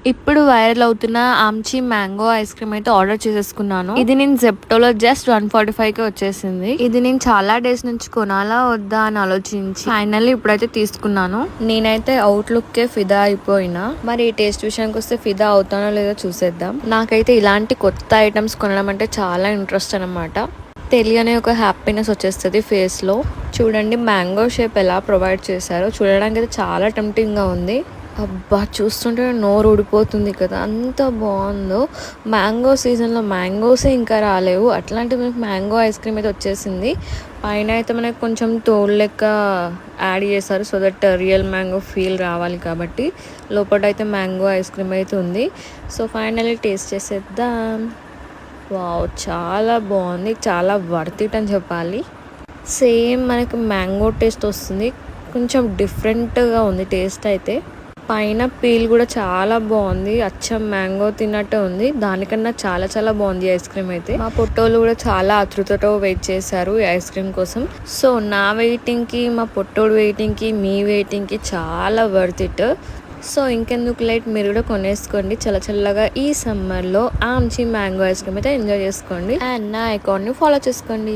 ఇప్పుడు వైరల్ అవుతున్న ఆమ్చి mango ice cream అయితే ఆర్డర్ చేసేసుకున్నాను. ఇది నేను జెప్టోలో జస్ట్ 145 కి వచ్చేసింది. ఇది నేను చాలా డేస్ నుంచి కొనాలా వద్దా అని ఆలోచించి ఫైనల్లీ ఇప్పుడైతే తీసుకున్నాను. నేనైతే అవుట్లుక్ కే ఫిదా అయిపోయినా. మరి ఈ టేస్ట్ విషయానికి వస్తే ఫిదా అవుతానో లేదో చూసేద్దాం. నాకైతే ఇలాంటి కొత్త ఐటమ్స్ కొనడం అంటే చాలా ఇంట్రెస్ట్ అనమాట. తెలియని ఒక హ్యాపీనెస్ వచ్చేస్తుంది ఫేస్ లో. చూడండి మ్యాంగో షేప్ ఎలా ప్రొవైడ్ చేశారో చూడడానికి అయితే చాలా టెంప్టింగ్ గా ఉంది. అబ్బా చూస్తుంటే నోరు ఊడిపోతుంది కదా, అంత బాగుందో. మ్యాంగో సీజన్లో మ్యాంగోసే ఇంకా రాలేవు, అట్లాంటి మనకి మ్యాంగో ఐస్ క్రీమ్ అయితే వచ్చేసింది. పైన అయితే మనకి కొంచెం తోడు లెక్క యాడ్ చేశారు so that real mango feel రావాలి కాబట్టి. లోపల అయితే మ్యాంగో ఐస్ క్రీమ్ అయితే ఉంది. సో ఫైనల్లీ టేస్ట్ చేసేద్దాం. వావ్ చాలా బాగుంది, చాలా వర్త్ ఇట్ అని చెప్పాలి. సేమ్ మనకి మ్యాంగో టేస్ట్ వస్తుంది, కొంచెం డిఫరెంట్గా ఉంది టేస్ట్ అయితే. పైన పీల్ కూడా చాలా బాగుంది, అచ్చం మ్యాంగో తిన్నట్టే ఉంది. దానికన్నా చాలా చాలా బాగుంది ఐస్ క్రీమ్ అయితే. మా పొట్టోళ్ళు కూడా చాలా ఆతృతతో వెయిట్ చేశారు ఈ ఐస్ క్రీమ్ కోసం. సో నా వెయిటింగ్ కి, మా పొట్టోడు వెయిటింగ్ కి, మీ వెయిటింగ్ కి చాలా వర్త్ ఇట్. సో ఇంకెందుకు లేట్, మీరు కూడా కొనేసుకోండి చల్లగా ఈ సమ్మర్ లో ఆమ్చి మ్యాంగో ఐస్ క్రీమ్ అయితే ఎంజాయ్ చేసుకోండి. అండ్ నా అకౌంట్ ని ఫాలో చేసుకోండి.